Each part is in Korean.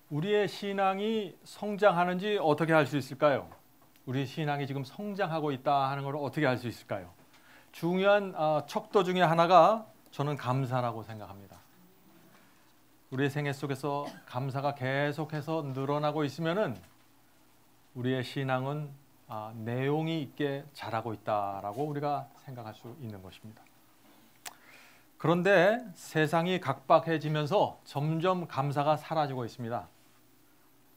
우리의 신앙이 성장하는지 어떻게 할 수 있을까요? 우리 신앙이 지금 성장하고 있다 하는 걸 어떻게 알 수 있을까요? 중요한 척도 중에 하나가 저는 감사라고 생각합니다. 우리의 생애 속에서 감사가 계속해서 늘어나고 있으면은 우리의 신앙은 내용이 있게 자라고 있다라고 우리가 생각할 수 있는 것입니다. 그런데 세상이 각박해지면서 점점 감사가 사라지고 있습니다.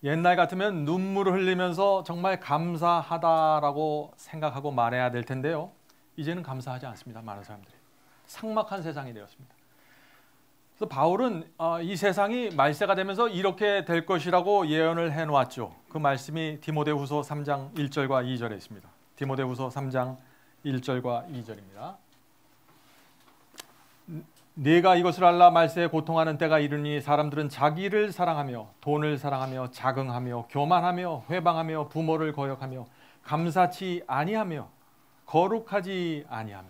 옛날 같으면 눈물을 흘리면서 정말 감사하다라고 생각하고 말해야 될 텐데요. 이제는 감사하지 않습니다. 많은 사람들이. 삭막한 세상이 되었습니다. 그래서 바울은 이 세상이 말세가 되면서 이렇게 될 것이라고 예언을 해놓았죠. 그 말씀이 디모데후서 3장 1절과 2절에 있습니다. 디모데후서 3장 1절과 2절입니다. 네가 이것을 알라. 말세에 고통하는 때가 이르니 사람들은 자기를 사랑하며 돈을 사랑하며 자긍하며 교만하며 회방하며 부모를 거역하며 감사치 아니하며 거룩하지 아니하며.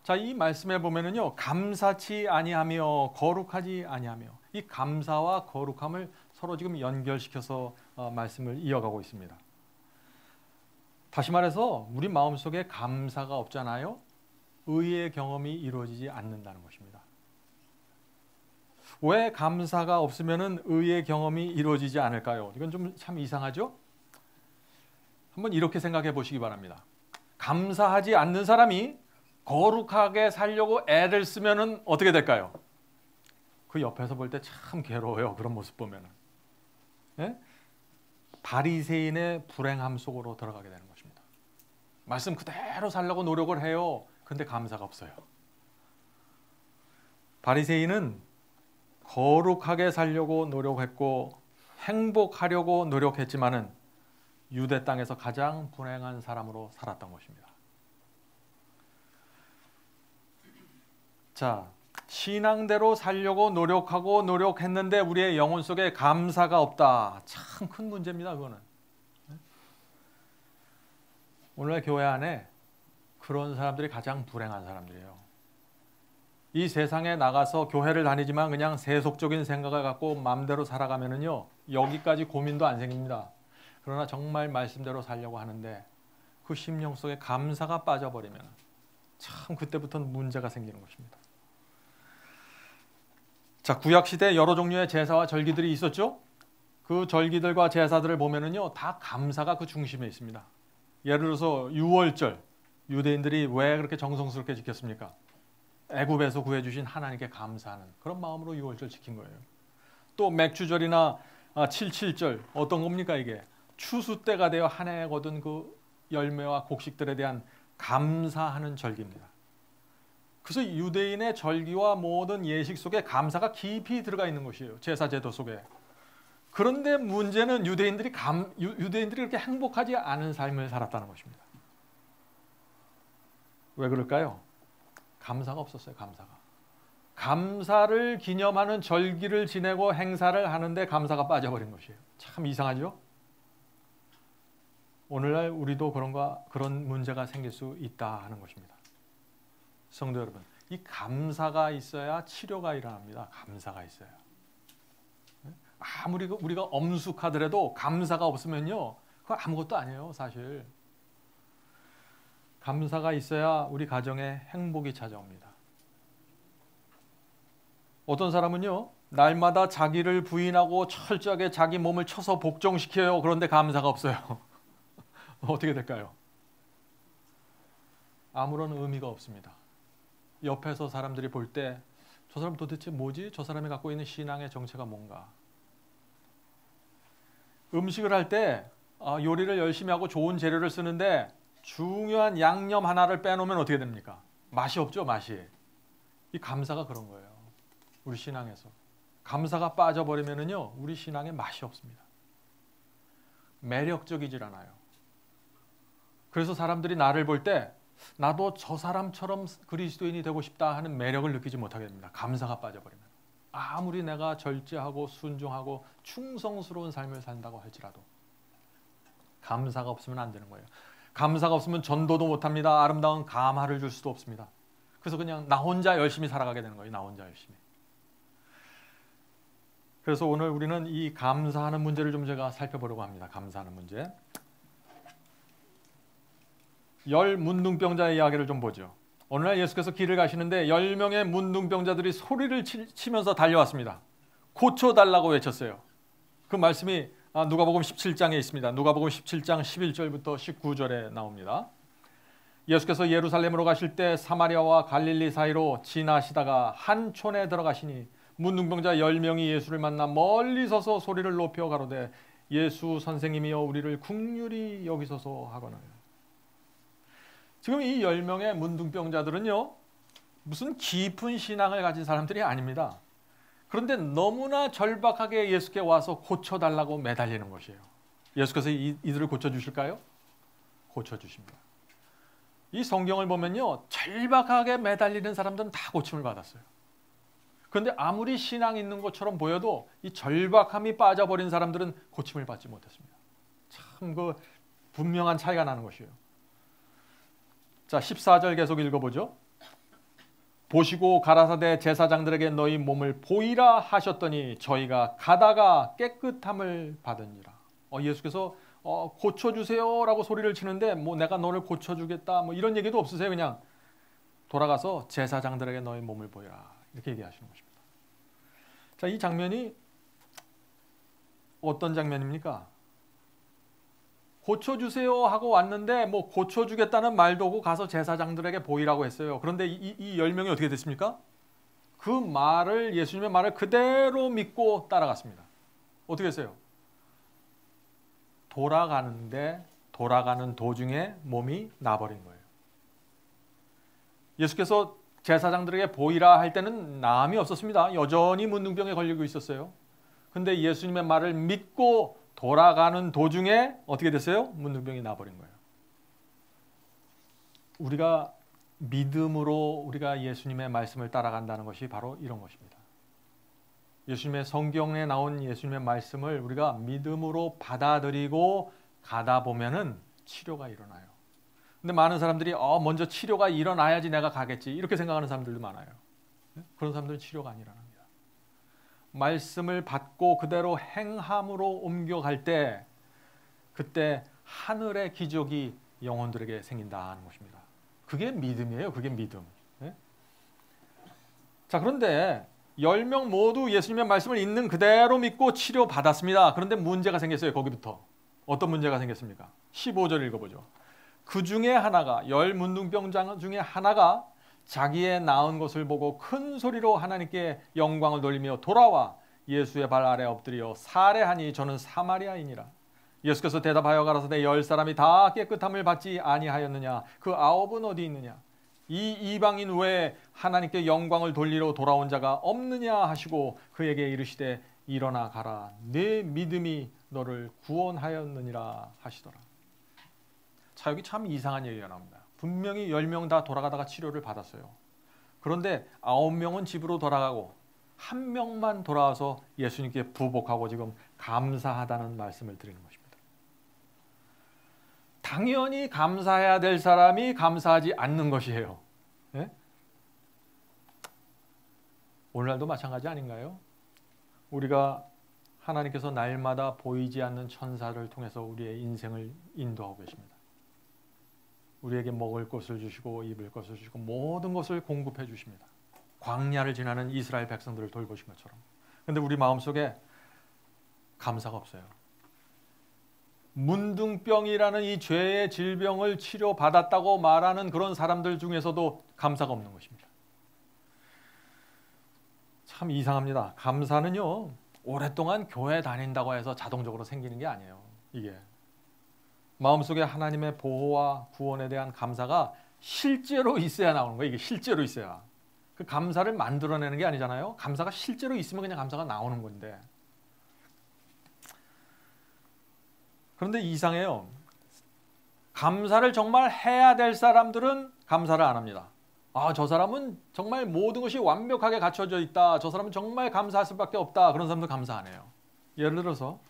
자, 이 말씀에 보면은요, 감사치 아니하며 거룩하지 아니하며, 이 감사와 거룩함을 서로 지금 연결시켜서 말씀을 이어가고 있습니다. 다시 말해서 우리 마음속에 감사가 없잖아요. 의의 경험이 이루어지지 않는다는 것입니다. 왜 감사가 없으면 의의 경험이 이루어지지 않을까요? 이건 좀 참 이상하죠? 한번 이렇게 생각해 보시기 바랍니다. 감사하지 않는 사람이 거룩하게 살려고 애를 쓰면 어떻게 될까요? 그 옆에서 볼 때 참 괴로워요. 그런 모습 보면. 예? 바리새인의 불행함 속으로 들어가게 되는 것입니다. 말씀 그대로 살려고 노력을 해요. 근데 감사가 없어요. 바리새인은 거룩하게 살려고 노력했고 행복하려고 노력했지만은 유대 땅에서 가장 불행한 사람으로 살았던 것입니다. 자, 신앙대로 살려고 노력하고 노력했는데 우리의 영혼 속에 감사가 없다. 참 큰 문제입니다, 그거는. 오늘날 교회 안에 그런 사람들이 가장 불행한 사람들이에요. 이 세상에 나가서 교회를 다니지만 그냥 세속적인 생각을 갖고 마음대로 살아가면은요, 여기까지 고민도 안 생깁니다. 그러나 정말 말씀대로 살려고 하는데 그 심령 속에 감사가 빠져버리면 참 그때부터는 문제가 생기는 것입니다. 자, 구약시대 여러 종류의 제사와 절기들이 있었죠? 그 절기들과 제사들을 보면은요, 다 감사가 그 중심에 있습니다. 예를 들어서 유월절, 유대인들이 왜 그렇게 정성스럽게 지켰습니까? 애굽에서 구해주신 하나님께 감사하는 그런 마음으로 유월절 지킨 거예요. 또 맥주절이나 77절 어떤 겁니까 이게? 추수 때가 되어 한 해에 거둔 그 열매와 곡식들에 대한 감사하는 절기입니다. 그래서 유대인의 절기와 모든 예식 속에 감사가 깊이 들어가 있는 것이에요. 제사 제도 속에. 그런데 문제는 유대인들이 그렇게 행복하지 않은 삶을 살았다는 것입니다. 왜 그럴까요? 감사가 없었어요. 감사를 기념하는 절기를 지내고 행사를 하는데 감사가 빠져버린 것이에요. 참 이상하죠? 오늘날 우리도 그런 문제가 생길 수 있다 하는 것입니다. 성도 여러분, 이 감사가 있어야 치료가 일어납니다. 감사가 있어야. 아무리 우리가 엄숙하더라도 감사가 없으면요, 그거 아무것도 아니에요, 사실. 감사가 있어야 우리 가정에 행복이 찾아옵니다. 어떤 사람은요, 날마다 자기를 부인하고 철저하게 자기 몸을 쳐서 복종시켜요. 그런데 감사가 없어요. 어떻게 될까요? 아무런 의미가 없습니다. 옆에서 사람들이 볼 때 저 사람 도대체 뭐지? 저 사람이 갖고 있는 신앙의 정체가 뭔가? 음식을 할 때 요리를 열심히 하고 좋은 재료를 쓰는데 중요한 양념 하나를 빼놓으면 어떻게 됩니까? 맛이 없죠, 맛이. 이 감사가 그런 거예요. 우리 신앙에서. 감사가 빠져버리면은요, 우리 신앙에 맛이 없습니다. 매력적이질 않아요. 그래서 사람들이 나를 볼 때 나도 저 사람처럼 그리스도인이 되고 싶다 하는 매력을 느끼지 못하게 됩니다. 감사가 빠져버리면. 아무리 내가 절제하고 순종하고 충성스러운 삶을 산다고 할지라도 감사가 없으면 안 되는 거예요. 감사가 없으면 전도도 못합니다. 아름다운 감화를 줄 수도 없습니다. 그래서 그냥 나 혼자 열심히 살아가게 되는 거예요. 나 혼자 열심히. 그래서 오늘 우리는 이 감사하는 문제를 좀 제가 살펴보려고 합니다. 감사하는 문제. 열 문둥병자의 이야기를 좀 보죠. 어느 날 예수께서 길을 가시는데 10명의 문둥병자들이 소리를 치면서 달려왔습니다. 고쳐달라고 외쳤어요. 그 말씀이 누가복음 17장에 있습니다. 누가복음 17장 11절부터 19절에 나옵니다. 예수께서 예루살렘으로 가실 때 사마리아와 갈릴리 사이로 지나시다가 한 촌에 들어가시니 문둥병자 10명이 예수를 만나 멀리 서서 소리를 높여 가로되 예수 선생님이여 우리를 긍휼히 여기소서 하거늘. 지금 이 10명의 문둥병자들은요, 무슨 깊은 신앙을 가진 사람들이 아닙니다. 그런데 너무나 절박하게 예수께 와서 고쳐달라고 매달리는 것이에요. 예수께서 이들을 고쳐주실까요? 고쳐주십니다. 이 성경을 보면요, 절박하게 매달리는 사람들은 다 고침을 받았어요. 그런데 아무리 신앙 있는 것처럼 보여도 이 절박함이 빠져버린 사람들은 고침을 받지 못했습니다. 참 그 분명한 차이가 나는 것이에요. 자, 14절 계속 읽어보죠. 보시고 가라사대 제사장들에게 너희 몸을 보이라 하셨더니 저희가 가다가 깨끗함을 받으니라. 예수께서 고쳐주세요라고 소리를 치는데 뭐 내가 너를 고쳐주겠다 뭐 이런 얘기도 없으세요. 그냥 돌아가서 제사장들에게 너희 몸을 보이라 이렇게 얘기하시는 것입니다. 자, 이 장면이 어떤 장면입니까? 고쳐주세요 하고 왔는데 뭐 고쳐주겠다는 말도 없고 가서 제사장들에게 보이라고 했어요. 그런데 이 10명이 어떻게 됐습니까? 그 말을, 예수님의 말을 그대로 믿고 따라갔습니다. 어떻게 했어요? 돌아가는 도중에 몸이 나버린 거예요. 예수께서 제사장들에게 보이라 할 때는 나음이 없었습니다. 여전히 문둥병에 걸리고 있었어요. 근데 예수님의 말을 믿고 돌아가는 도중에 어떻게 됐어요? 문둥병이 나버린 거예요. 우리가 믿음으로 우리가 예수님의 말씀을 따라간다는 것이 바로 이런 것입니다. 예수님의 성경에 나온 예수님의 말씀을 우리가 믿음으로 받아들이고 가다 보면은 치료가 일어나요. 근데 많은 사람들이 먼저 치료가 일어나야지 내가 가겠지 이렇게 생각하는 사람들도 많아요. 그런 사람들은 치료가 안 일어납니다. 말씀을 받고 그대로 행함으로 옮겨갈 때 그때 하늘의 기적이 영혼들에게 생긴다는 것입니다. 그게 믿음이에요. 그게 믿음. 네? 자, 그런데 10명 모두 예수님의 말씀을 있는 그대로 믿고 치료받았습니다. 그런데 문제가 생겼어요. 거기부터. 어떤 문제가 생겼습니까? 15절 읽어보죠. 그 중에 하나가 10 문둥병자 중에 하나가 자기의 나은 것을 보고 큰 소리로 하나님께 영광을 돌리며 돌아와 예수의 발 아래 엎드려 살해하니 저는 사마리아인이라. 예수께서 대답하여 가라사대 10사람이 다 깨끗함을 받지 아니하였느냐? 그 9은 어디 있느냐? 이 이방인 외에 하나님께 영광을 돌리러 돌아온 자가 없느냐 하시고 그에게 이르시되 일어나 가라. 내 믿음이 너를 구원하였느니라 하시더라. 자, 여기 참 이상한 얘기가 나옵니다. 분명히 10명 다 돌아가다가 치료를 받았어요. 그런데 9명은 집으로 돌아가고 1명만 돌아와서 예수님께 부복하고 지금 감사하다는 말씀을 드리는 것입니다. 당연히 감사해야 될 사람이 감사하지 않는 것이에요. 네? 오늘날도 마찬가지 아닌가요? 우리가 하나님께서 날마다 보이지 않는 천사를 통해서 우리의 인생을 인도하고 계십니다. 우리에게 먹을 것을 주시고 입을 것을 주시고 모든 것을 공급해 주십니다. 광야를 지나는 이스라엘 백성들을 돌보신 것처럼. 그런데 우리 마음속에 감사가 없어요. 문둥병이라는 이 죄의 질병을 치료받았다고 말하는 그런 사람들 중에서도 감사가 없는 것입니다. 참 이상합니다. 감사는요, 오랫동안 교회 다닌다고 해서 자동적으로 생기는 게 아니에요. 이게 마음속에 하나님의 보호와 구원에 대한 감사가 실제로 있어야 나오는 거예요. 이게 실제로 있어야. 그 감사를 만들어내는 게 아니잖아요. 감사가 실제로 있으면 그냥 감사가 나오는 건데. 그런데 이상해요. 감사를 정말 해야 될 사람들은 감사를 안 합니다. 저 사람은 정말 모든 것이 완벽하게 갖춰져 있다. 저 사람은 정말 감사할 수밖에 없다. 그런 사람도 감사 안 해요. 예를 들어서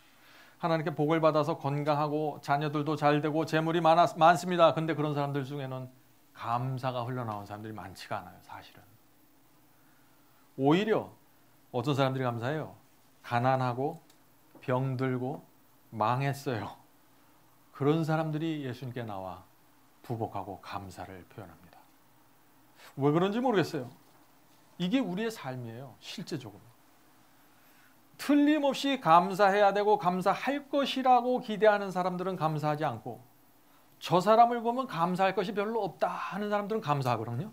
하나님께 복을 받아서 건강하고 자녀들도 잘 되고 재물이 많습니다. 근데 그런 사람들 중에는 감사가 흘러나온 사람들이 많지가 않아요. 사실은. 오히려 어떤 사람들이 감사해요? 가난하고 병들고 망했어요. 그런 사람들이 예수님께 나와 부복하고 감사를 표현합니다. 왜 그런지 모르겠어요. 이게 우리의 삶이에요. 실제적으로. 틀림없이 감사해야 되고 감사할 것이라고 기대하는 사람들은 감사하지 않고, 저 사람을 보면 감사할 것이 별로 없다 하는 사람들은 감사하거든요.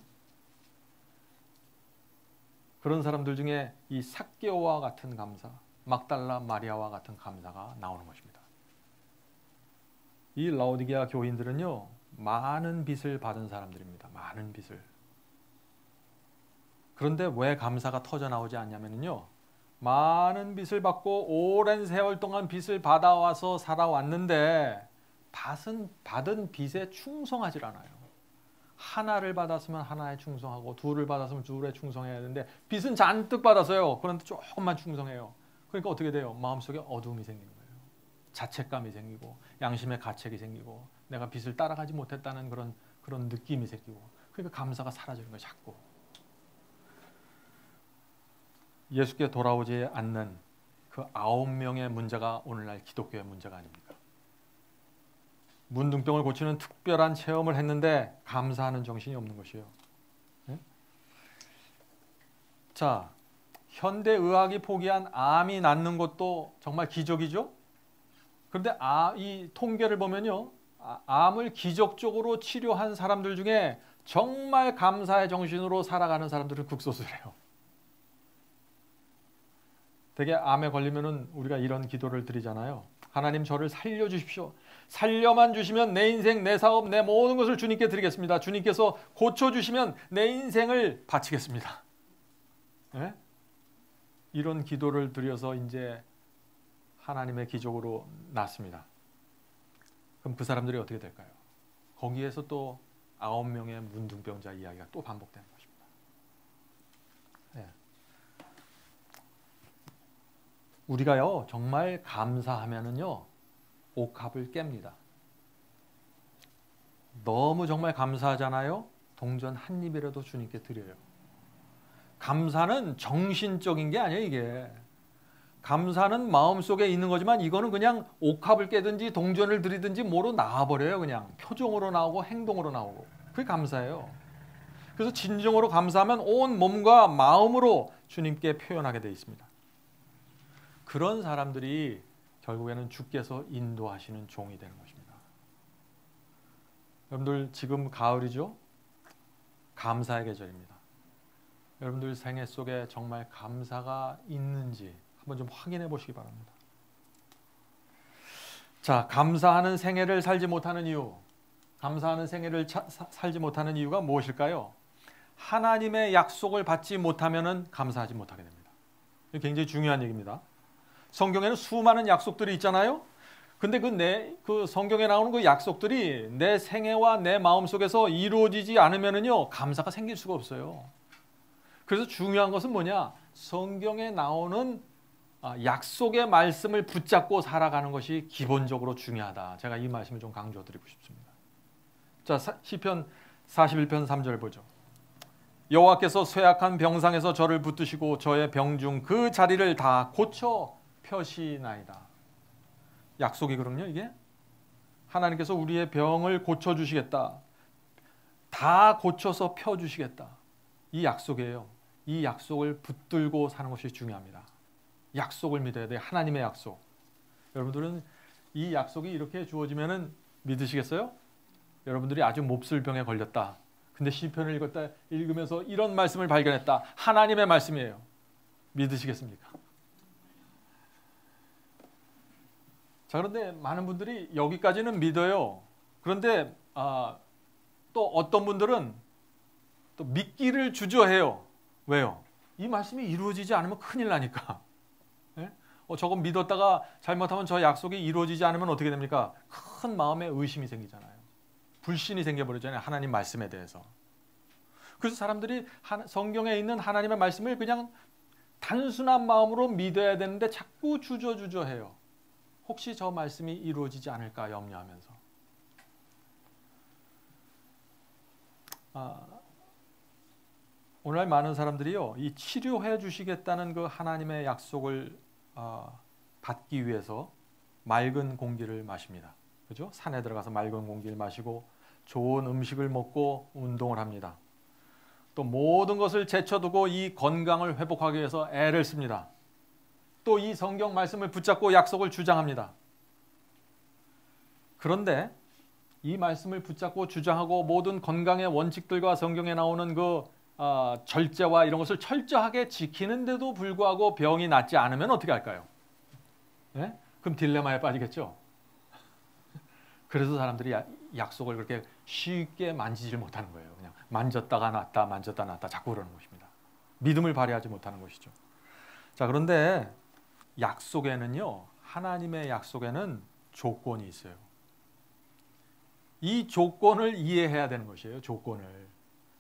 그런 사람들 중에 이 삭개오와 같은 감사, 막달라 마리아와 같은 감사가 나오는 것입니다. 이 라오디게아 교인들은요, 많은 빚을 받은 사람들입니다. 많은 빚을. 그런데 왜 감사가 터져 나오지 않냐면요, 많은 빚을 받고 오랜 세월 동안 빚을 받아와서 살아왔는데 받은 빚에 충성하지 않아요. 하나를 받았으면 하나에 충성하고 둘을 받았으면 둘에 충성해야 되는데 빚은 잔뜩 받았어요. 그런데 조금만 충성해요. 그러니까 어떻게 돼요? 마음속에 어두움이 생기는 거예요. 자책감이 생기고 양심의 가책이 생기고 내가 빚을 따라가지 못했다는 그런 느낌이 생기고, 그러니까 감사가 사라지는 거예요. 자꾸. 예수께 돌아오지 않는 그 9명의 문제가 오늘날 기독교의 문제가 아닙니까? 문둥병을 고치는 특별한 체험을 했는데 감사하는 정신이 없는 것이에요. 네? 자, 현대의학이 포기한 암이 낫는 것도 정말 기적이죠? 그런데 이 통계를 보면요, 암을 기적적으로 치료한 사람들 중에 정말 감사의 정신으로 살아가는 사람들은 극소수래요. 되게 암에 걸리면은 우리가 이런 기도를 드리잖아요. 하나님, 저를 살려주십시오. 살려만 주시면 내 인생, 내 사업, 내 모든 것을 주님께 드리겠습니다. 주님께서 고쳐주시면 내 인생을 바치겠습니다. 네? 이런 기도를 드려서 이제 하나님의 기적으로 낫습니다. 그럼 그 사람들이 어떻게 될까요? 거기에서 또 9명의 문둥병자 이야기가 또 반복되는 것입니다. 네. 우리가요, 정말 감사하면은요, 옥합을 깹니다. 너무 정말 감사하잖아요? 동전 한 입이라도 주님께 드려요. 감사는 정신적인 게 아니에요, 이게. 감사는 마음속에 있는 거지만 이거는 그냥 옥합을 깨든지 동전을 드리든지 뭐로 나와버려요. 그냥 표정으로 나오고 행동으로 나오고. 그게 감사예요. 그래서 진정으로 감사하면 온 몸과 마음으로 주님께 표현하게 되어 있습니다. 그런 사람들이 결국에는 주께서 인도하시는 종이 되는 것입니다. 여러분들 지금 가을이죠? 감사의 계절입니다. 여러분들 생애 속에 정말 감사가 있는지 한번 좀 확인해 보시기 바랍니다. 자, 감사하는 생애를 살지 못하는 이유, 감사하는 생애를 살지 못하는 이유가 무엇일까요? 하나님의 약속을 받지 못하면 감사하지 못하게 됩니다. 이게 굉장히 중요한 얘기입니다. 성경에는 수많은 약속들이 있잖아요. 근데 그 성경에 나오는 그 약속들이 내 생애와 내 마음 속에서 이루어지지 않으면은요, 감사가 생길 수가 없어요. 그래서 중요한 것은 뭐냐? 성경에 나오는 약속의 말씀을 붙잡고 살아가는 것이 기본적으로 중요하다. 제가 이 말씀을 좀 강조드리고 싶습니다. 자, 시편 41편 3절 보죠. 여호와께서 쇠약한 병상에서 저를 붙드시고 저의 병중 그 자리를 다 고쳐 펴시나이다. 약속이거든요, 이게. 하나님께서 우리의 병을 고쳐주시겠다. 다 고쳐서 펴주시겠다. 이 약속이에요. 이 약속을 붙들고 사는 것이 중요합니다. 약속을 믿어야 돼요. 하나님의 약속. 여러분들은 이 약속이 이렇게 주어지면은 믿으시겠어요? 여러분들이 아주 몹쓸 병에 걸렸다. 근데 시편을 읽으면서 이런 말씀을 발견했다. 하나님의 말씀이에요. 믿으시겠습니까? 자, 그런데 많은 분들이 여기까지는 믿어요. 그런데 또 어떤 분들은 또 믿기를 주저해요. 왜요? 이 말씀이 이루어지지 않으면 큰일 나니까. 네? 저거 믿었다가 잘못하면 저 약속이 이루어지지 않으면 어떻게 됩니까? 큰 마음의 의심이 생기잖아요. 불신이 생겨버리잖아요. 하나님 말씀에 대해서. 그래서 사람들이 성경에 있는 하나님의 말씀을 그냥 단순한 마음으로 믿어야 되는데 자꾸 주저해요. 혹시 저 말씀이 이루어지지 않을까 염려하면서. 오늘날 많은 사람들이요, 이 치료해 주시겠다는 그 하나님의 약속을 받기 위해서 맑은 공기를 마십니다. 그죠? 산에 들어가서 맑은 공기를 마시고 좋은 음식을 먹고 운동을 합니다. 또 모든 것을 제쳐두고 이 건강을 회복하기 위해서 애를 씁니다. 또 이 성경 말씀을 붙잡고 약속을 주장합니다. 그런데 이 말씀을 붙잡고 주장하고 모든 건강의 원칙들과 성경에 나오는 그 절제와 이런 것을 철저하게 지키는데도 불구하고 병이 낫지 않으면 어떻게 할까요? 네? 그럼 딜레마에 빠지겠죠. 그래서 사람들이 약속을 그렇게 쉽게 만지질 못하는 거예요. 그냥 만졌다가 낫다, 만졌다 낫다 자꾸 그러는 것입니다. 믿음을 발휘하지 못하는 것이죠. 자, 그런데 약속에는요, 하나님의 약속에는 조건이 있어요. 이 조건을 이해해야 되는 것이에요. 조건을.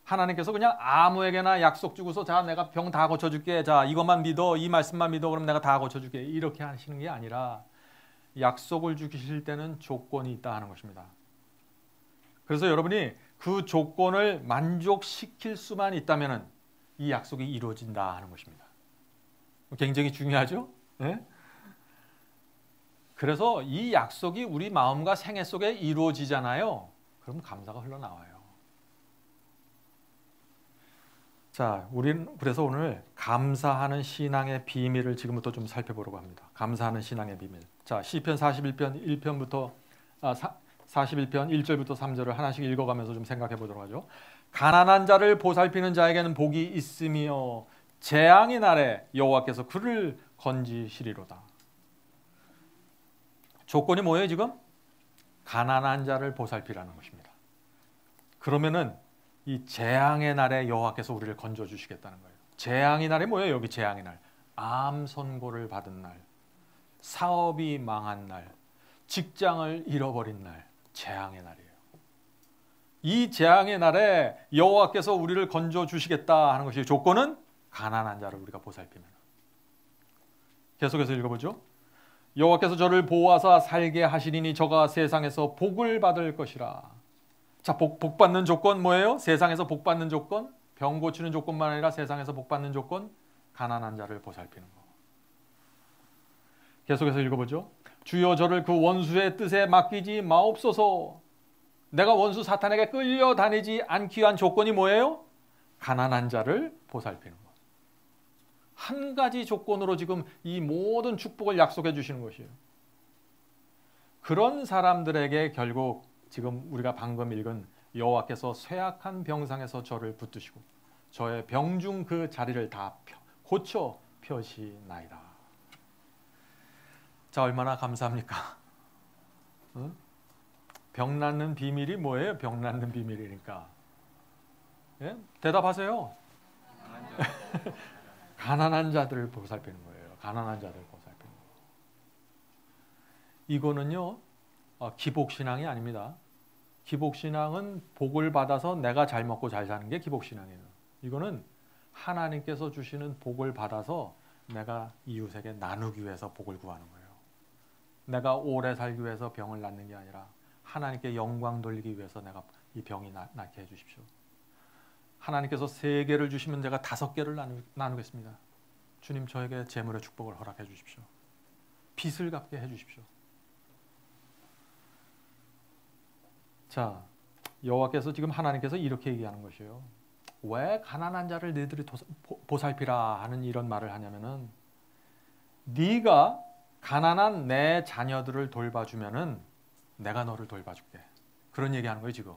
하나님께서 그냥 아무에게나 약속 주고서 자, 내가 병 다 고쳐줄게. 자, 이것만 믿어. 이 말씀만 믿어. 그럼 내가 다 고쳐줄게. 이렇게 하시는 게 아니라 약속을 주실 때는 조건이 있다 하는 것입니다. 그래서 여러분이 그 조건을 만족시킬 수만 있다면 이 약속이 이루어진다 하는 것입니다. 굉장히 중요하죠? 네? 그래서 이 약속이 우리 마음과 생애 속에 이루어지잖아요. 그럼 감사가 흘러나와요. 자, 우리는 그래서 오늘 감사하는 신앙의 비밀을 지금부터 좀 살펴보려고 합니다. 감사하는 신앙의 비밀. 자, 시편 41편 1편부터 41편 1절부터 3절을 하나씩 읽어가면서 좀 생각해 보도록 하죠. 가난한 자를 보살피는 자에게는 복이 있으며 재앙의 날에 여호와께서 그를 건지시리로다. 조건이 뭐예요 지금? 가난한 자를 보살피라는 것입니다. 그러면은 이 재앙의 날에 여호와께서 우리를 건져주시겠다는 거예요. 재앙의 날이 뭐예요? 여기 재앙의 날. 암 선고를 받은 날, 사업이 망한 날, 직장을 잃어버린 날, 재앙의 날이에요. 이 재앙의 날에 여호와께서 우리를 건져주시겠다 하는 것이 조건은 가난한 자를 우리가 보살피면. 계속해서 읽어보죠. 여호와께서 저를 보호하사 살게 하시리니 저가 세상에서 복을 받을 것이라. 자, 복 받는 조건 뭐예요? 세상에서 복 받는 조건, 병 고치는 조건만 아니라 세상에서 복 받는 조건, 가난한 자를 보살피는 거. 계속해서 읽어보죠. 주여 저를 그 원수의 뜻에 맡기지 마옵소서. 내가 원수 사탄에게 끌려다니지 않기 위한 조건이 뭐예요? 가난한 자를 보살피는 것. 한 가지 조건으로 지금 이 모든 축복을 약속해 주시는 것이에요. 그런 사람들에게 결국 지금 우리가 방금 읽은 여호와께서 쇠약한 병상에서 저를 붙드시고 저의 병중 그 자리를 다 고쳐 펴시나이다. 자, 얼마나 감사합니까? 응? 병 낫는 비밀이 뭐예요? 병 낫는 비밀이니까. 예? 대답하세요. 가난한 자들을 보살피는 거예요. 가난한 자들을 보살피는 거예요. 이거는요, 기복신앙이 아닙니다. 기복신앙은 복을 받아서 내가 잘 먹고 잘 사는 게 기복신앙이에요. 이거는 하나님께서 주시는 복을 받아서 내가 이웃에게 나누기 위해서 복을 구하는 거예요. 내가 오래 살기 위해서 병을 낫는 게 아니라 하나님께 영광 돌리기 위해서 내가 이 병이 낫게 해주십시오. 하나님께서 3개를 주시면 제가 5개를 나누겠습니다. 주님 저에게 재물의 축복을 허락해 주십시오. 빚을 갚게 해 주십시오. 자, 여호와께서 지금 하나님께서 이렇게 얘기하는 것이에요. 왜 가난한 자를 너희들이 보살피라 하는 이런 말을 하냐면은 네가 가난한 내 자녀들을 돌봐주면은 내가 너를 돌봐줄게. 그런 얘기하는 거예요 지금.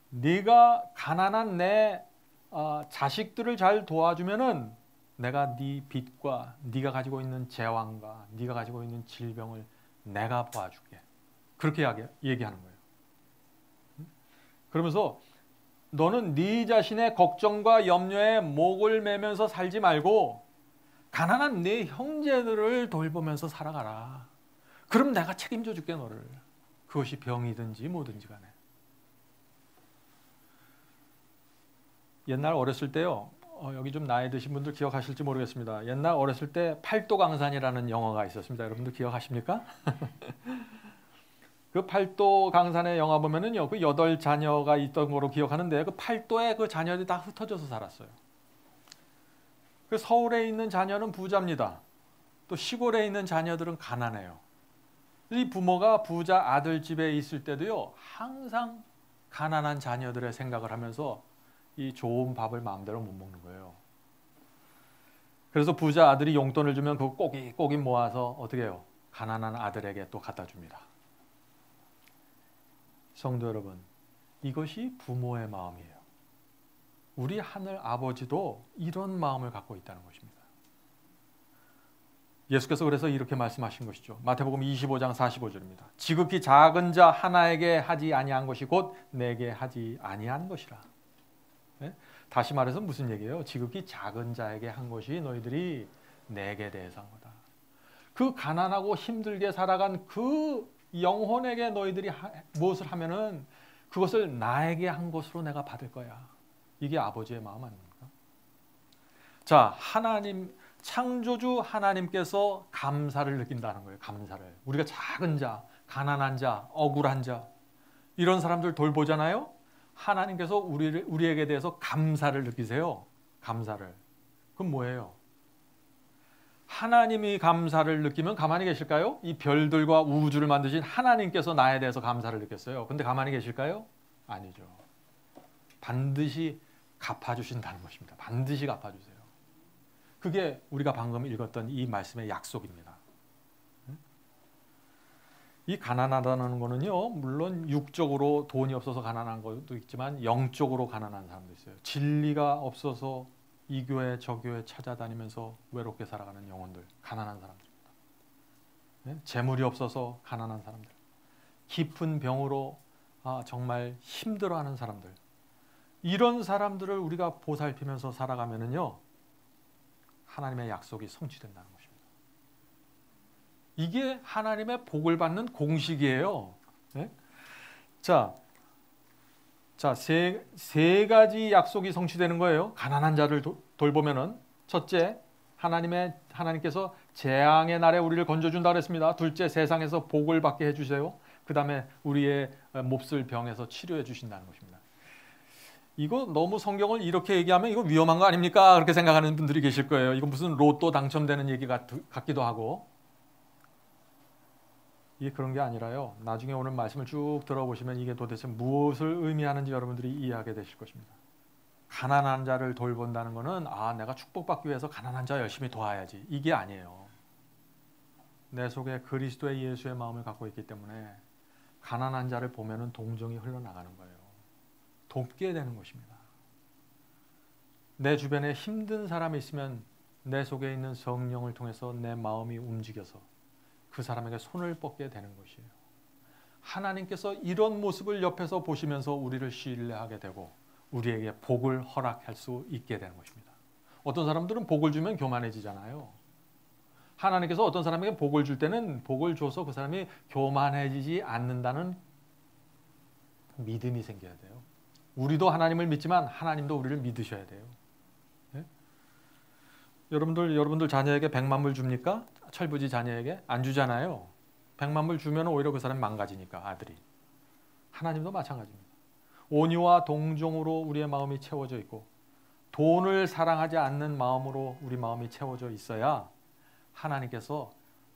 네가 가난한 내 자식들을 잘 도와주면은 내가 네 빚과 네가 가지고 있는 재왕과 네가 가지고 있는 질병을 내가 봐줄게. 그렇게 얘기하는 거예요. 그러면서 너는 네 자신의 걱정과 염려에 목을 매면서 살지 말고 가난한 네 형제들을 돌보면서 살아가라. 그럼 내가 책임져 줄게 너를. 그것이 병이든지 뭐든지 간에. 옛날 어렸을 때요, 여기 좀 나이 드신 분들 기억하실지 모르겠습니다. 옛날 어렸을 때 팔도강산이라는 영화가 있었습니다. 여러분들 기억하십니까? 그 팔도강산의 영화 보면은요, 그 8자녀가 있던 거로 기억하는데 그 팔도에 그 자녀들이 다 흩어져서 살았어요. 그 서울에 있는 자녀는 부자입니다. 또 시골에 있는 자녀들은 가난해요. 이 부모가 부자 아들 집에 있을 때도요, 항상 가난한 자녀들의 생각을 하면서 이 좋은 밥을 마음대로 못 먹는 거예요. 그래서 부자 아들이 용돈을 주면 그거 꼬깃꼬깃 모아서 어떻게 해요? 가난한 아들에게 또 갖다 줍니다. 성도 여러분, 이것이 부모의 마음이에요. 우리 하늘 아버지도 이런 마음을 갖고 있다는 것입니다. 예수께서 그래서 이렇게 말씀하신 것이죠. 마태복음 25장 45절입니다. 지극히 작은 자 하나에게 하지 아니한 것이 곧 내게 하지 아니한 것이라. 네? 다시 말해서 무슨 얘기예요? 지극히 작은 자에게 한 것이 너희들이 내게 대해서 한 거다. 그 가난하고 힘들게 살아간 그 영혼에게 너희들이 무엇을 하면은 그것을 나에게 한 것으로 내가 받을 거야. 이게 아버지의 마음 아닙니까? 자, 하나님, 창조주 하나님께서 감사를 느낀다는 거예요. 감사를. 우리가 작은 자, 가난한 자, 억울한 자, 이런 사람들 돌보잖아요. 하나님께서 우리에게 대해서 감사를 느끼세요. 감사를. 그럼 뭐예요? 하나님이 감사를 느끼면 가만히 계실까요? 이 별들과 우주를 만드신 하나님께서 나에 대해서 감사를 느꼈어요. 근데 가만히 계실까요? 아니죠. 반드시 갚아주신다는 것입니다. 반드시 갚아주세요. 그게 우리가 방금 읽었던 이 말씀의 약속입니다. 이 가난하다는 거는요, 물론 육적으로 돈이 없어서 가난한 것도 있지만 영적으로 가난한 사람도 있어요. 진리가 없어서 이 교회 저 교회 찾아다니면서 외롭게 살아가는 영혼들, 가난한 사람들입니다. 네? 재물이 없어서 가난한 사람들, 깊은 병으로 정말 힘들어하는 사람들, 이런 사람들을 우리가 보살피면서 살아가면은요, 하나님의 약속이 성취된다는 것입니다. 이게 하나님의 복을 받는 공식이에요. 네? 자, 세 가지 약속이 성취되는 거예요. 가난한 자를 돌보면은 첫째, 하나님께서 재앙의 날에 우리를 건져준다 그랬습니다. 둘째, 세상에서 복을 받게 해주세요. 그 다음에 우리의 몹쓸 병에서 치료해 주신다는 것입니다. 이거 너무 성경을 이렇게 얘기하면 이거 위험한 거 아닙니까? 그렇게 생각하는 분들이 계실 거예요. 이거 무슨 로또 당첨되는 얘기 같기도 하고. 이게 그런 게 아니라요. 나중에 오늘 말씀을 쭉 들어보시면 이게 도대체 무엇을 의미하는지 여러분들이 이해하게 되실 것입니다. 가난한 자를 돌본다는 것은 내가 축복받기 위해서 가난한 자 열심히 도와야지. 이게 아니에요. 내 속에 그리스도의 예수의 마음을 갖고 있기 때문에 가난한 자를 보면은 동정이 흘러나가는 거예요. 돕게 되는 것입니다. 내 주변에 힘든 사람이 있으면 내 속에 있는 성령을 통해서 내 마음이 움직여서 그 사람에게 손을 뻗게 되는 것이에요. 하나님께서 이런 모습을 옆에서 보시면서 우리를 신뢰하게 되고 우리에게 복을 허락할 수 있게 되는 것입니다. 어떤 사람들은 복을 주면 교만해지잖아요. 하나님께서 어떤 사람에게 복을 줄 때는 복을 줘서 그 사람이 교만해지지 않는다는 믿음이 생겨야 돼요. 우리도 하나님을 믿지만 하나님도 우리를 믿으셔야 돼요. 네? 여러분들 자녀에게 100만 불 줍니까? 철부지 자녀에게? 안 주잖아요. 100만 불 주면 오히려 그 사람이 망가지니까, 아들이. 하나님도 마찬가지입니다. 온유와 동정으로 우리의 마음이 채워져 있고 돈을 사랑하지 않는 마음으로 우리 마음이 채워져 있어야 하나님께서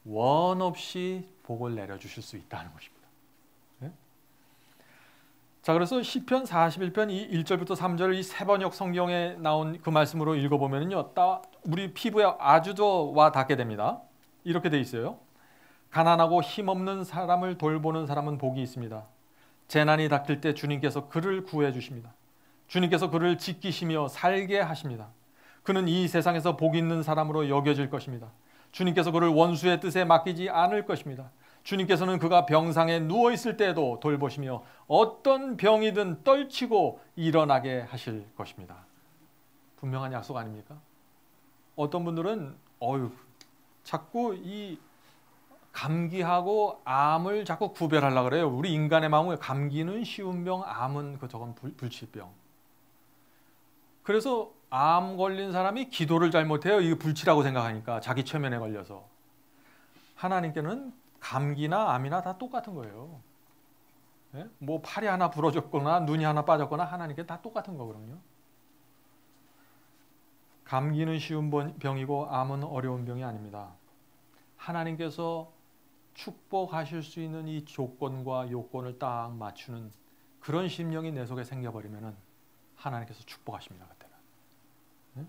원 없이 복을 내려주실 수 있다는 것입니다. 네? 자, 그래서 시편 41편 이 1절부터 3절 이 세 번역 성경에 나온 그 말씀으로 읽어보면요, 우리 피부에 아주 와 닿게 됩니다. 이렇게 돼 있어요. 가난하고 힘없는 사람을 돌보는 사람은 복이 있습니다. 재난이 닥칠 때 주님께서 그를 구해 주십니다. 주님께서 그를 지키시며 살게 하십니다. 그는 이 세상에서 복 있는 사람으로 여겨질 것입니다. 주님께서 그를 원수의 뜻에 맡기지 않을 것입니다. 주님께서는 그가 병상에 누워있을 때에도 돌보시며 어떤 병이든 떨치고 일어나게 하실 것입니다. 분명한 약속 아닙니까? 어떤 분들은 자꾸 이 감기하고 암을 자꾸 구별하려고 그래요. 우리 인간의 마음은 감기는 쉬운 병, 암은 저건 불치병. 그래서 암 걸린 사람이 기도를 잘못해요. 이게 불치라고 생각하니까 자기 체면에 걸려서. 하나님께는 감기나 암이나 다 똑같은 거예요. 예? 뭐 팔이 하나 부러졌거나 눈이 하나 빠졌거나 하나님께 다 똑같은 거거든요. 감기는 쉬운 병이고 암은 어려운 병이 아닙니다. 하나님께서 축복하실 수 있는 이 조건과 요건을 딱 맞추는 그런 심령이 내 속에 생겨버리면은 하나님께서 축복하십니다. 그때는. 네?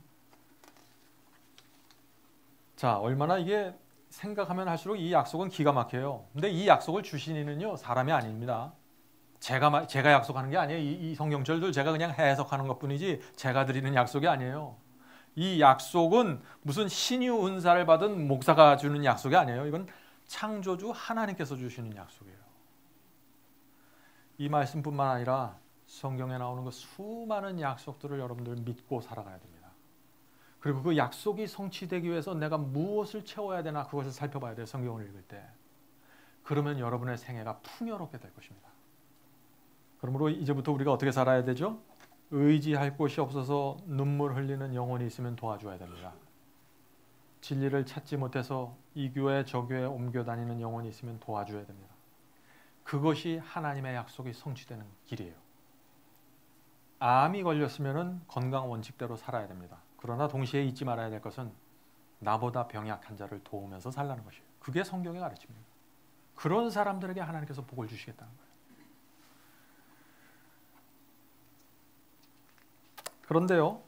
자, 얼마나 이게 생각하면 할수록 이 약속은 기가 막혀요. 근데 이 약속을 주신 이는요 사람이 아닙니다. 제가 약속하는 게 아니에요. 이 성경절들 제가 그냥 해석하는 것뿐이지 제가 드리는 약속이 아니에요. 이 약속은 무슨 신유 은사를 받은 목사가 주는 약속이 아니에요. 이건 창조주 하나님께서 주시는 약속이에요. 이 말씀뿐만 아니라 성경에 나오는 그 수많은 약속들을 여러분들 믿고 살아가야 됩니다. 그리고 그 약속이 성취되기 위해서 내가 무엇을 채워야 되나 그것을 살펴봐야 돼요. 성경을 읽을 때. 그러면 여러분의 생애가 풍요롭게 될 것입니다. 그러므로 이제부터 우리가 어떻게 살아야 되죠? 의지할 곳이 없어서 눈물 흘리는 영혼이 있으면 도와줘야 됩니다. 진리를 찾지 못해서 이 교회 저 교회 옮겨 다니는 영혼이 있으면 도와줘야 됩니다. 그것이 하나님의 약속이 성취되는 길이에요. 암이 걸렸으면 건강 원칙대로 살아야 됩니다. 그러나 동시에 잊지 말아야 될 것은 나보다 병약한 자를 도우면서 살라는 것이에요. 그게 성경의 가르침입니다. 그런 사람들에게 하나님께서 복을 주시겠다는 거예요. 그런데요,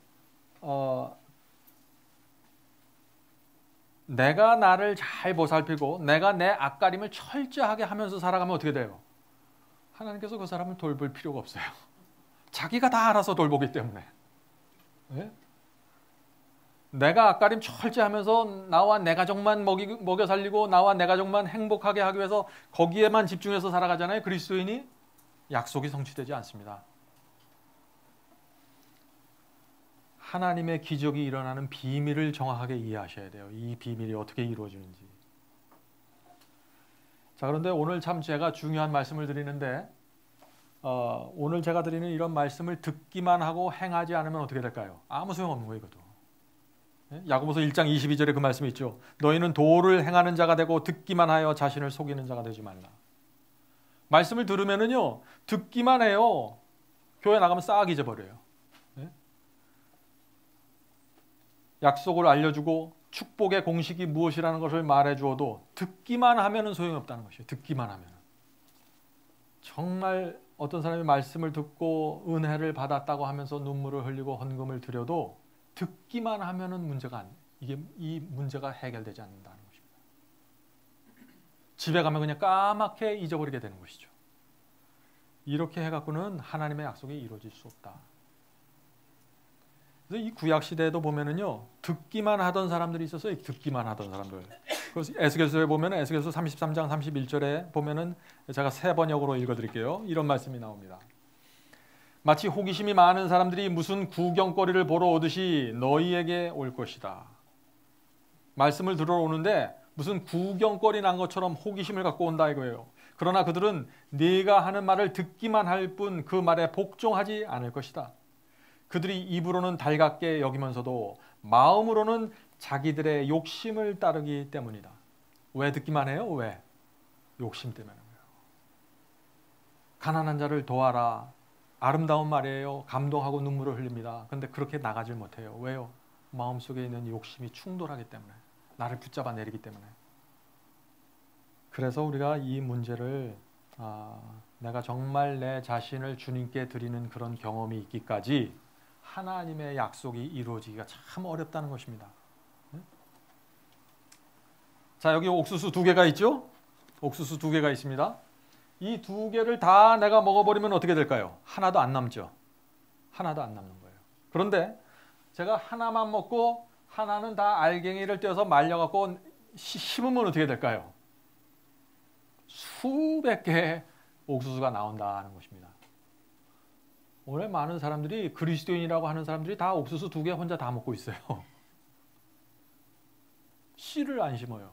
내가 나를 잘 보살피고 내가 내 앞가림을 철저하게 하면서 살아가면 어떻게 돼요? 하나님께서 그 사람을 돌볼 필요가 없어요. 자기가 다 알아서 돌보기 때문에. 네? 내가 앞가림 철저하면서 나와 내 가족만 먹여 살리고 나와 내 가족만 행복하게 하기 위해서 거기에만 집중해서 살아가잖아요. 그리스도인이 약속이 성취되지 않습니다. 하나님의 기적이 일어나는 비밀을 정확하게 이해하셔야 돼요. 이 비밀이 어떻게 이루어지는지. 자, 그런데 오늘 참 제가 중요한 말씀을 드리는데 오늘 제가 드리는 이런 말씀을 듣기만 하고 행하지 않으면 어떻게 될까요? 아무 소용없는 거예요. 이것도. 야고보서 1장 22절에 그 말씀이 있죠. 너희는 도를 행하는 자가 되고 듣기만 하여 자신을 속이는 자가 되지 말라. 말씀을 들으면은요 듣기만 해요. 교회 나가면 싹 잊어버려요. 약속을 알려주고 축복의 공식이 무엇이라는 것을 말해주어도 듣기만 하면은 소용이 없다는 것이에요. 듣기만 하면. 정말 어떤 사람이 말씀을 듣고 은혜를 받았다고 하면서 눈물을 흘리고 헌금을 드려도 듣기만 하면은 이 문제가 해결되지 않는다는 것입니다. 집에 가면 그냥 까맣게 잊어버리게 되는 것이죠. 이렇게 해갖고는 하나님의 약속이 이루어질 수 없다. 그래서 이 구약 시대에도 보면은요 듣기만 하던 사람들이 있었어요. 듣기만 하던 사람들. 그래서 에스겔서에 보면은 에스겔서 33장 31절에 보면은 제가 세 번역으로 읽어드릴게요. 이런 말씀이 나옵니다. 마치 호기심이 많은 사람들이 무슨 구경거리를 보러 오듯이 너희에게 올 것이다. 말씀을 들으러 오는데 무슨 구경거리 난 것처럼 호기심을 갖고 온다 이거예요. 그러나 그들은 네가 하는 말을 듣기만 할 뿐 그 말에 복종하지 않을 것이다. 그들이 입으로는 달갑게 여기면서도 마음으로는 자기들의 욕심을 따르기 때문이다. 왜 듣기만 해요? 왜? 욕심 때문에. 가난한 자를 도와라. 아름다운 말이에요. 감동하고 눈물을 흘립니다. 그런데 그렇게 나가질 못해요. 왜요? 마음속에 있는 욕심이 충돌하기 때문에. 나를 붙잡아 내리기 때문에. 그래서 우리가 이 문제를 내가 정말 내 자신을 주님께 드리는 그런 경험이 있기까지 하나님의 약속이 이루어지기가 참 어렵다는 것입니다. 자, 여기 옥수수 2개가 있죠? 옥수수 2개가 있습니다. 이 2개를 다 내가 먹어버리면 어떻게 될까요? 하나도 안 남죠. 하나도 안 남는 거예요. 그런데 제가 하나만 먹고 하나는 다 알갱이를 떼어서 말려갖고 심으면 어떻게 될까요? 수백 개의 옥수수가 나온다는 것입니다. 오늘 많은 사람들이 그리스도인이라고 하는 사람들이 다 옥수수 2개 혼자 다 먹고 있어요. 씨를 안 심어요.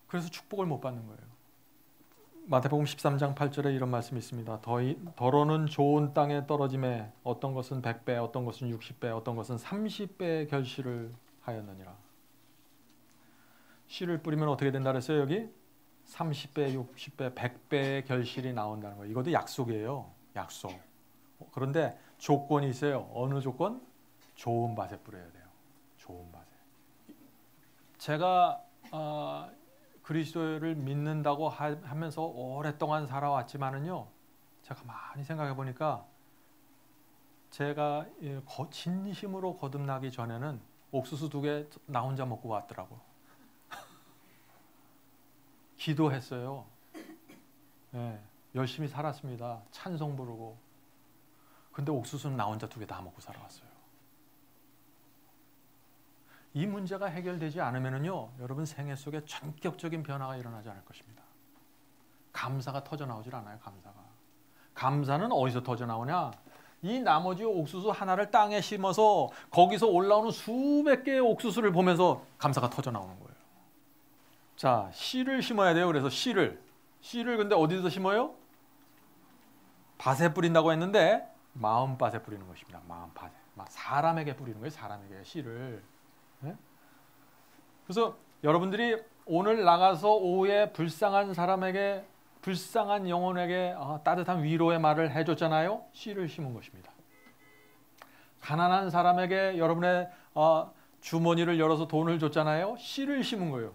그래서 축복을 못 받는 거예요. 마태복음 13장 8절에 이런 말씀이 있습니다. 더러는 좋은 땅에 떨어짐에 어떤 것은 100배, 어떤 것은 60배, 어떤 것은 30배의 결실을 하였느니라. 씨를 뿌리면 어떻게 된다 그랬어요? 여기 30배, 60배, 100배의 결실이 나온다는 거예요. 이것도 약속이에요. 약속. 그런데 조건이 있어요. 어느 조건? 좋은 밭에 뿌려야 돼요. 좋은 밭에. 제가 그리스도를 믿는다고 하면서 오랫동안 살아왔지만은요, 제가 많이 생각해 보니까 제가 진심으로 거듭나기 전에는 옥수수 2개 나 혼자 먹고 왔더라고. 기도했어요. 네, 열심히 살았습니다. 찬송 부르고. 근데 옥수수는 나 혼자 2개 다 먹고 살아왔어요. 이 문제가 해결되지 않으면요, 여러분 생애 속에 전격적인 변화가 일어나지 않을 것입니다. 감사가 터져나오질 않아요. 감사는 어디서 터져나오냐? 이 나머지 옥수수 하나를 땅에 심어서 거기서 올라오는 수백 개의 옥수수를 보면서 감사가 터져나오는 거예요. 자, 씨를 심어야 돼요. 그래서 씨를 근데 어디서 심어요? 밭에 뿌린다고 했는데 마음밭에 뿌리는 것입니다. 마음밭에. 사람에게 뿌리는 거예요. 사람에게 씨를. 네? 그래서 여러분들이 오늘 나가서 오후에 불쌍한 사람에게, 불쌍한 영혼에게 따뜻한 위로의 말을 해줬잖아요. 씨를 심은 것입니다. 가난한 사람에게 여러분의 주머니를 열어서 돈을 줬잖아요. 씨를 심은 거예요.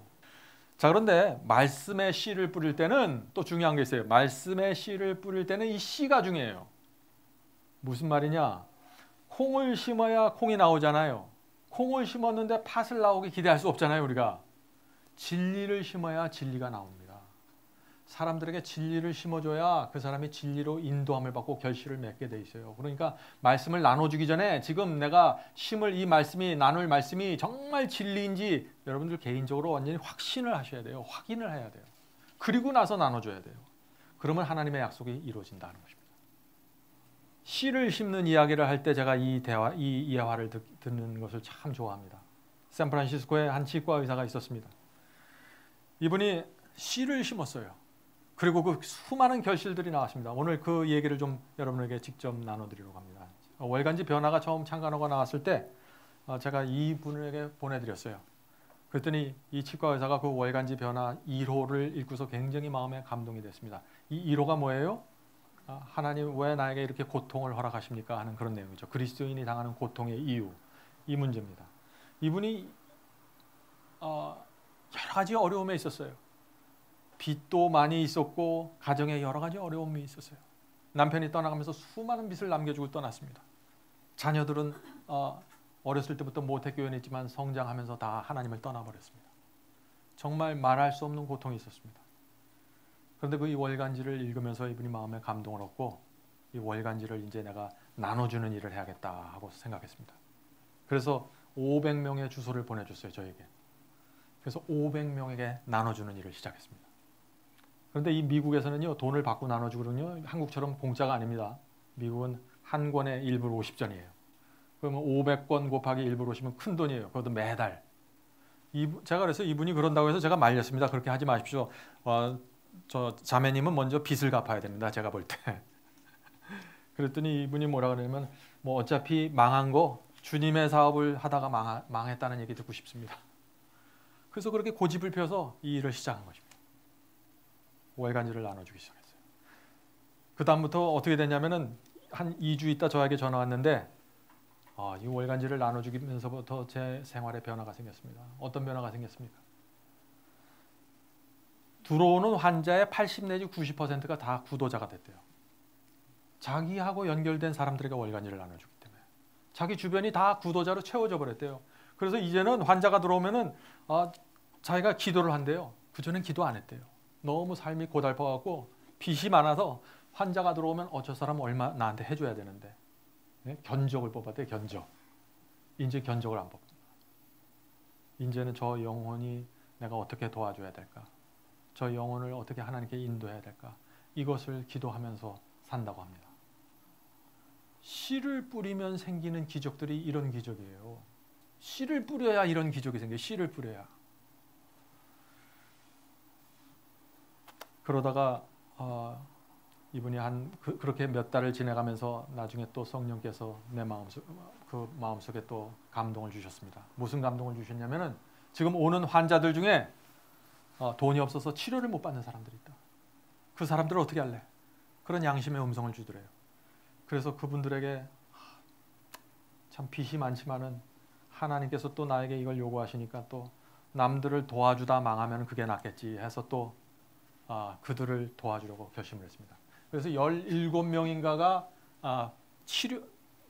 자, 그런데 말씀의 씨를 뿌릴 때는 또 중요한 게 있어요. 말씀의 씨를 뿌릴 때는 이 씨가 중요해요. 무슨 말이냐? 콩을 심어야 콩이 나오잖아요. 콩을 심었는데 팥을 나오게 기대할 수 없잖아요. 우리가 진리를 심어야 진리가 나옵니다. 사람들에게 진리를 심어줘야 그 사람이 진리로 인도함을 받고 결실을 맺게 돼 있어요. 그러니까 말씀을 나눠주기 전에 지금 내가 심을 이 말씀이, 나눌 말씀이 정말 진리인지 여러분들 개인적으로 완전히 확신을 하셔야 돼요. 확인을 해야 돼요. 그리고 나서 나눠줘야 돼요. 그러면 하나님의 약속이 이루어진다는 것입니다. 씨를 심는 이야기를 할 때 제가 이 예화를 듣는 것을 참 좋아합니다. 샌프란시스코에 한 치과 의사가 있었습니다. 이분이 씨를 심었어요. 그리고 그 수많은 결실들이 나왔습니다. 오늘 그 얘기를 좀 여러분에게 직접 나눠드리려고 합니다. 월간지 변화가 처음 창간호가 나왔을 때 제가 이분에게 보내드렸어요. 그랬더니 이 치과 의사가 그 월간지 변화 1호를 읽고서 굉장히 마음에 감동이 됐습니다. 이 1호가 뭐예요? 하나님 왜 나에게 이렇게 고통을 허락하십니까? 하는 그런 내용이죠. 그리스도인이 당하는 고통의 이유, 이 문제입니다. 이분이 여러 가지 어려움에 있었어요. 빚도 많이 있었고 가정에 여러 가지 어려움이 있었어요. 남편이 떠나가면서 수많은 빚을 남겨주고 떠났습니다. 자녀들은 어렸을 때부터 모태교회였지만 성장하면서 다 하나님을 떠나버렸습니다. 정말 말할 수 없는 고통이 있었습니다. 그런데 그 이 월간지를 읽으면서 이분이 마음에 감동을 얻고 이 월간지를 이제 내가 나눠주는 일을 해야겠다 하고 생각했습니다. 그래서 500명의 주소를 보내줬어요, 저에게. 그래서 500명에게 나눠주는 일을 시작했습니다. 그런데 이 미국에서는요, 돈을 받고 나눠주거든요. 한국처럼 공짜가 아닙니다. 미국은 한 권에 1불 50전이에요. 그러면 500권 곱하기 1불 50은 큰 돈이에요. 그것도 매달. 제가 그래서 이분이 그런다고 해서 제가 말렸습니다. 그렇게 하지 마십시오. 저 자매님은 먼저 빚을 갚아야 됩니다. 제가 볼 때. 그랬더니 이분이 뭐라 그러냐면 뭐 어차피 망한 거 주님의 사업을 하다가 망했다는 얘기 듣고 싶습니다. 그래서 그렇게 고집을 펴서 이 일을 시작한 것입니다. 월간지를 나눠주기 시작했어요. 그 다음부터 어떻게 됐냐면은 한 2주 있다 저에게 전화 왔는데 이 월간지를 나눠주면서부터 제 생활에 변화가 생겼습니다. 어떤 변화가 생겼습니까? 들어오는 환자의 80 내지 90%가 다 구도자가 됐대요. 자기하고 연결된 사람들에게 월간지를 나눠주기 때문에 자기 주변이 다 구도자로 채워져 버렸대요. 그래서 이제는 환자가 들어오면은 자기가 기도를 한대요. 그전엔 기도 안 했대요. 너무 삶이 고달퍼갖고 빚이 많아서 환자가 들어오면 저 사람 얼마 나한테 해줘야 되는데 견적을 뽑았대요. 견적. 이제 견적을 안 뽑습니다. 이제는 저 영혼이 내가 어떻게 도와줘야 될까? 저 영혼을 어떻게 하나님께 인도해야 될까? 이것을 기도하면서 산다고 합니다. 씨를 뿌리면 생기는 기적들이 이런 기적이에요. 씨를 뿌려야 이런 기적이 생겨요. 씨를 뿌려야. 그러다가 이분이 그렇게 몇 달을 지내가면서 나중에 또 성령께서 내 마음속에 또 감동을 주셨습니다. 무슨 감동을 주셨냐면은 지금 오는 환자들 중에 돈이 없어서 치료를 못 받는 사람들이 있다. 그 사람들을 어떻게 할래? 그런 양심의 음성을 주더래요. 그래서 그분들에게 참 빚이 많지만은 하나님께서 또 나에게 이걸 요구하시니까 또 남들을 도와주다 망하면 그게 낫겠지 해서 또 그들을 도와주려고 결심을 했습니다. 그래서 17명인가가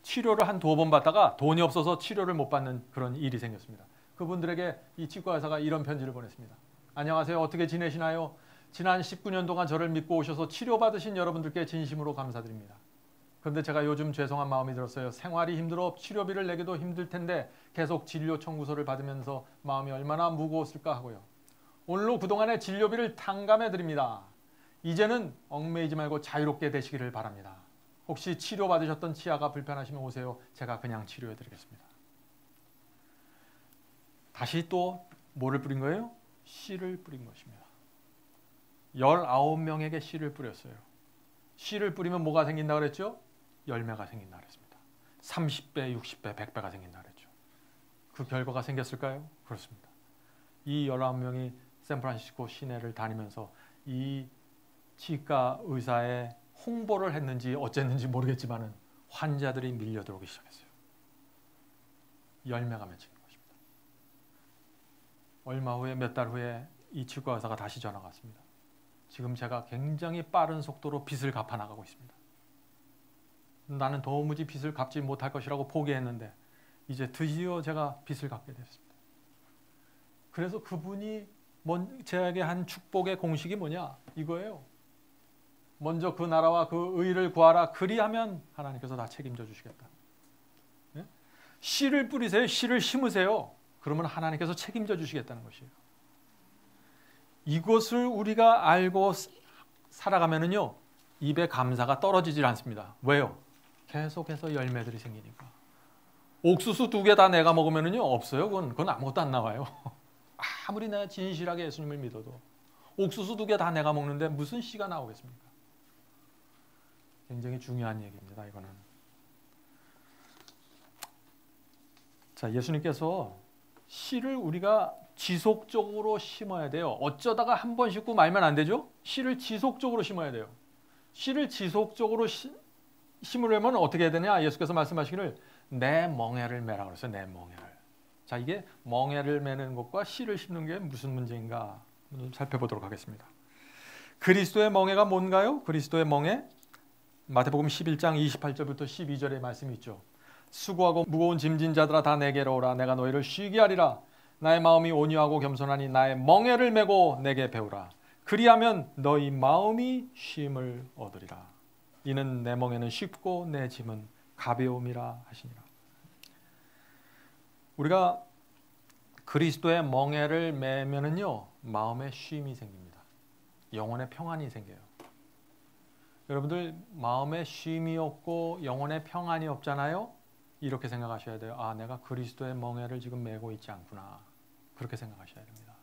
치료를 한 2번 받다가 돈이 없어서 치료를 못 받는 그런 일이 생겼습니다. 그분들에게 이 치과 의사가 이런 편지를 보냈습니다. 안녕하세요. 어떻게 지내시나요? 지난 19년 동안 저를 믿고 오셔서 치료받으신 여러분들께 진심으로 감사드립니다. 그런데 제가 요즘 죄송한 마음이 들었어요. 생활이 힘들어 치료비를 내기도 힘들 텐데 계속 진료 청구서를 받으면서 마음이 얼마나 무거웠을까 하고요. 오늘로 그동안의 진료비를 탕감해 드립니다. 이제는 얽매이지 말고 자유롭게 되시기를 바랍니다. 혹시 치료받으셨던 치아가 불편하시면 오세요. 제가 그냥 치료해 드리겠습니다. 다시 또 뭐를 뿌린 거예요? 씨를 뿌린 것입니다. 19명에게 씨를 뿌렸어요. 씨를 뿌리면 뭐가 생긴다 그랬죠? 열매가 생긴다 그랬습니다. 30배, 60배, 100배가 생긴다 그랬죠. 그 결과가 생겼을까요? 그렇습니다. 이 19명이 샌프란시스코 시내를 다니면서 이 치과 의사의 홍보를 했는지 어쨌는지 모르겠지만 환자들이 밀려들어오기 시작했어요. 열매가 맺히는 것입니다. 얼마 후에 몇 달 후에 이 치과 의사가 다시 전화가 왔습니다. 지금 제가 굉장히 빠른 속도로 빚을 갚아 나가고 있습니다. 나는 도무지 빚을 갚지 못할 것이라고 포기했는데 이제 드디어 제가 빚을 갚게 됐습니다. 그래서 그분이 제게 한 축복의 공식이 뭐냐? 이거예요. 먼저 그 나라와 그 의를 구하라. 그리하면 하나님께서 다 책임져 주시겠다. 네? 씨를 뿌리세요. 씨를 심으세요. 그러면 하나님께서 책임져 주시겠다는 것이에요. 이것을 우리가 알고 살아가면은요, 입에 감사가 떨어지질 않습니다. 왜요? 계속해서 열매들이 생기니까. 옥수수 2개 다 내가 먹으면은요, 없어요. 그건 아무것도 안 나와요. 아무리 내가 진실하게 예수님을 믿어도 옥수수 2개 다 내가 먹는데 무슨 씨가 나오겠습니까? 굉장히 중요한 얘기입니다. 이거는. 자, 예수님께서 씨를 우리가 지속적으로 심어야 돼요. 어쩌다가 한 번 심고 말면 안 되죠? 씨를 지속적으로 심어야 돼요. 씨를 지속적으로 심으려면 어떻게 해야 되냐? 예수께서 말씀하시기를 내 멍에를 매라 그랬어요. 내 멍에를. 자, 이게 멍에를 매는 것과 씨를 심는 게 무슨 문제인가 살펴보도록 하겠습니다. 그리스도의 멍에가 뭔가요? 그리스도의 멍에 마태복음 11장 28절부터 12절의 말씀이 있죠. 수고하고 무거운 짐진 자들아 다 내게로 오라. 내가 너희를 쉬게 하리라. 나의 마음이 온유하고 겸손하니 나의 멍에를 메고 내게 배우라. 그리하면 너희 마음이 쉼을 얻으리라. 이는 내 멍에는 쉽고 내 짐은 가벼움이라 하시니라. 우리가 그리스도의 멍에를 매면은요, 마음에 쉼이 생깁니다. 영혼의 평안이 생겨요. 여러분들 마음에 쉼이 없고 영혼의 평안이 없잖아요. 이렇게 생각하셔야 돼요. 아, 내가 그리스도의 멍에를 지금 메고 있지 않구나. 그렇게 생각하셔야 됩니다.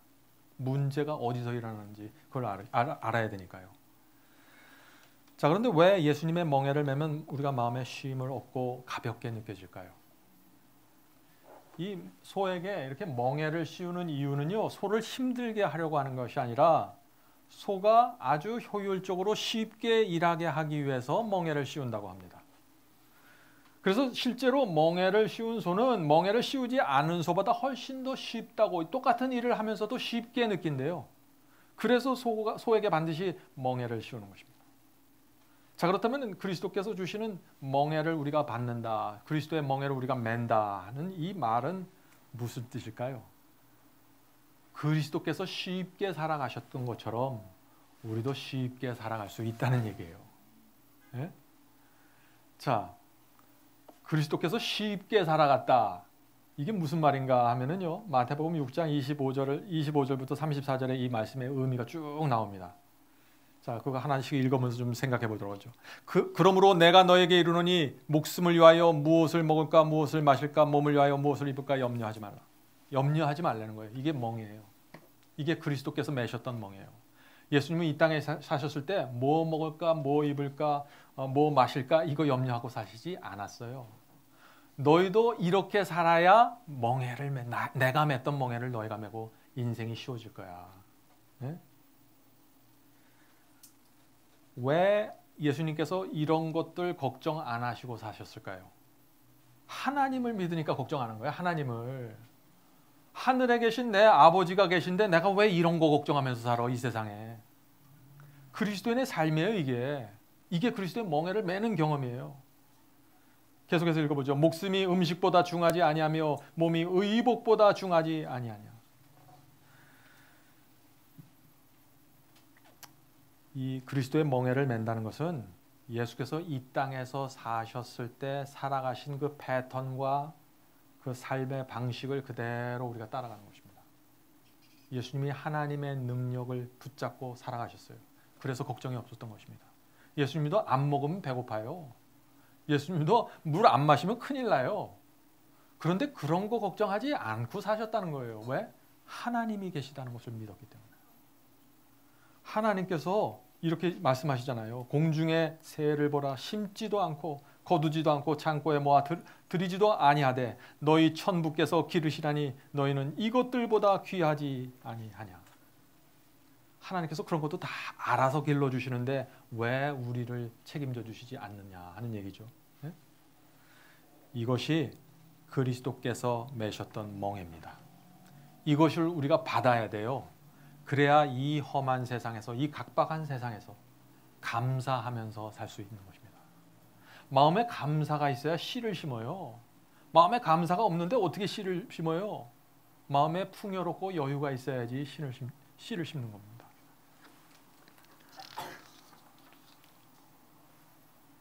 문제가 어디서 일어나는지 그걸 알아야 되니까요. 자, 그런데 왜 예수님의 멍에를 매면 우리가 마음에 쉼을 얻고 가볍게 느껴질까요? 이 소에게 이렇게 멍에를 씌우는 이유는요, 소를 힘들게 하려고 하는 것이 아니라 소가 아주 효율적으로 쉽게 일하게 하기 위해서 멍에를 씌운다고 합니다. 그래서 실제로 멍에를 씌운 소는 멍에를 씌우지 않은 소보다 훨씬 더 쉽다고, 똑같은 일을 하면서도 쉽게 느낀대요. 그래서 소에게 반드시 멍에를 씌우는 것입니다. 자, 그렇다면 그리스도께서 주시는 멍에를 우리가 받는다, 그리스도의 멍에를 우리가 맨다 하는 이 말은 무슨 뜻일까요? 그리스도께서 쉽게 살아가셨던 것처럼 우리도 쉽게 살아갈 수 있다는 얘기예요. 네? 자, 그리스도께서 쉽게 살아갔다. 이게 무슨 말인가 하면은요, 마태복음 6장 25절부터 34절에 이 말씀의 의미가 쭉 나옵니다. 자, 그거 하나씩 읽으면서 좀 생각해 보도록 하죠. 그러므로 내가 너에게 이르노니 목숨을 위하여 무엇을 먹을까, 무엇을 마실까, 몸을 위하여 무엇을 입을까 염려하지 말라. 염려하지 말라는 거예요. 이게 멍이에요. 이게 그리스도께서 매셨던 멍이에요. 예수님은 이 땅에 사셨을 때 뭐 먹을까, 뭐 입을까, 뭐 마실까 이거 염려하고 사시지 않았어요. 너희도 이렇게 살아야 내가 맸던 멍에를 너희가 메고 인생이 쉬워질 거야. 네? 왜 예수님께서 이런 것들 걱정 안 하시고 사셨을까요? 하나님을 믿으니까 걱정 안 한 거예요. 하나님을. 하늘에 계신 내 아버지가 계신데 내가 왜 이런 거 걱정하면서 살아 이 세상에. 그리스도인의 삶이에요 이게. 이게 그리스도의 멍에를 매는 경험이에요. 계속해서 읽어보죠. 목숨이 음식보다 중하지 아니하며 몸이 의복보다 중하지 아니하냐. 이 그리스도의 멍에를 맨다는 것은 예수께서 이 땅에서 사셨을 때 살아가신 그 패턴과 그 삶의 방식을 그대로 우리가 따라가는 것입니다. 예수님이 하나님의 능력을 붙잡고 살아가셨어요. 그래서 걱정이 없었던 것입니다. 예수님도 안 먹으면 배고파요. 예수님도 물 안 마시면 큰일 나요. 그런데 그런 거 걱정하지 않고 사셨다는 거예요. 왜? 하나님이 계시다는 것을 믿었기 때문에. 하나님께서 이렇게 말씀하시잖아요. 공중의 새를 보라. 심지도 않고 거두지도 않고 창고에 모아 들이지도 아니하되 너희 천부께서 기르시라니 너희는 이것들보다 귀하지 아니하냐. 하나님께서 그런 것도 다 알아서 길러주시는데 왜 우리를 책임져 주시지 않느냐 하는 얘기죠. 네? 이것이 그리스도께서 매셨던 멍에입니다. 이것을 우리가 받아야 돼요. 그래야 이 험한 세상에서, 이 각박한 세상에서 감사하면서 살 수 있는 것입니다. 마음에 감사가 있어야 씨를 심어요. 마음에 감사가 없는데 어떻게 씨를 심어요? 마음에 풍요롭고 여유가 있어야지 씨를 심는 겁니다.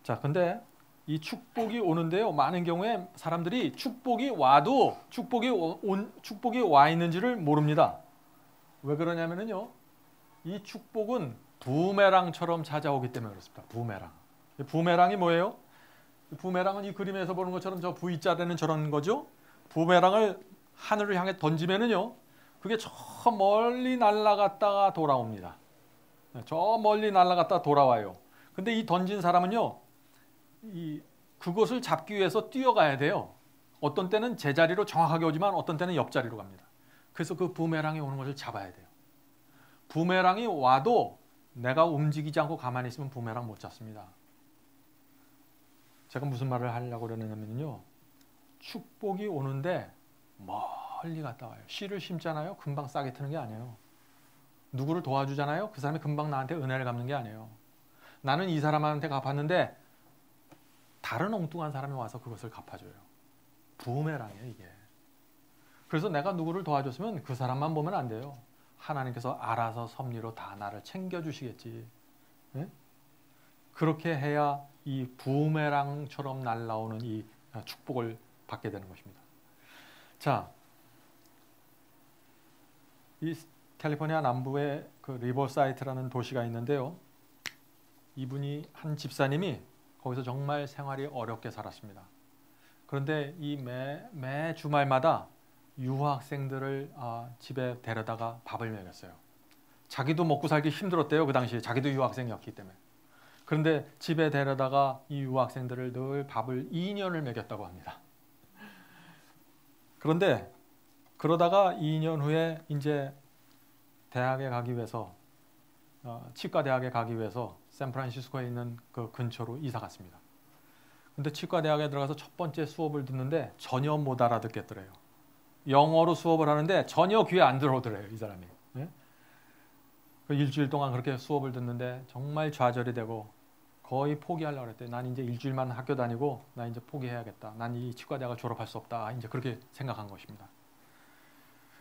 자, 근데 이 축복이 오는데요. 많은 경우에 사람들이 축복이 와도 축복이 와 있는지를 모릅니다. 왜 그러냐면요. 이 축복은 부메랑처럼 찾아오기 때문에 그렇습니다. 부메랑. 부메랑이 뭐예요? 부메랑은 이 그림에서 보는 것처럼 저 V자되는 저런 거죠. 부메랑을 하늘을 향해 던지면은요. 그게 저 멀리 날아갔다가 돌아옵니다. 저 멀리 날아갔다가 돌아와요. 근데 이 던진 사람은요. 그것을 잡기 위해서 뛰어가야 돼요. 어떤 때는 제자리로 정확하게 오지만 어떤 때는 옆자리로 갑니다. 그래서 그 부메랑이 오는 것을 잡아야 돼요. 부메랑이 와도 내가 움직이지 않고 가만히 있으면 부메랑 못 잡습니다. 제가 무슨 말을 하려고 그러냐면요. 축복이 오는데 멀리 갔다 와요. 씨를 심잖아요. 금방 싹이 트는 게 아니에요. 누구를 도와주잖아요. 그 사람이 금방 나한테 은혜를 갚는 게 아니에요. 나는 이 사람한테 갚았는데 다른 엉뚱한 사람이 와서 그것을 갚아줘요. 부메랑이에요 이게. 그래서 내가 누구를 도와줬으면 그 사람만 보면 안 돼요. 하나님께서 알아서 섭리로 다 나를 챙겨주시겠지. 네? 그렇게 해야 이 부메랑처럼 날아오는 이 축복을 받게 되는 것입니다. 자, 이 캘리포니아 남부에 그 리버사이트라는 도시가 있는데요. 이분이 한 집사님이 거기서 정말 생활이 어렵게 살았습니다. 그런데 이 매 주말마다 유학생들을 집에 데려다가 밥을 먹였어요. 자기도 먹고 살기 힘들었대요. 그 당시에 자기도 유학생이었기 때문에. 그런데 집에 데려다가 이 유학생들을 늘 밥을 2년을 먹였다고 합니다. 그런데 그러다가 2년 후에 이제 대학에 가기 위해서 치과 대학에 가기 위해서 샌프란시스코에 있는 그 근처로 이사 갔습니다. 근데 치과 대학에 들어가서 첫 번째 수업을 듣는데 전혀 못 알아듣겠더래요. 영어로 수업을 하는데 전혀 귀에 안 들어오더래요, 이 사람이. 네? 그 일주일 동안 그렇게 수업을 듣는데 정말 좌절이 되고 거의 포기하려고 그랬대요. 난 이제 일주일만 학교 다니고 나 이제 포기해야겠다. 난 이 치과 대학을 졸업할 수 없다. 이제 그렇게 생각한 것입니다.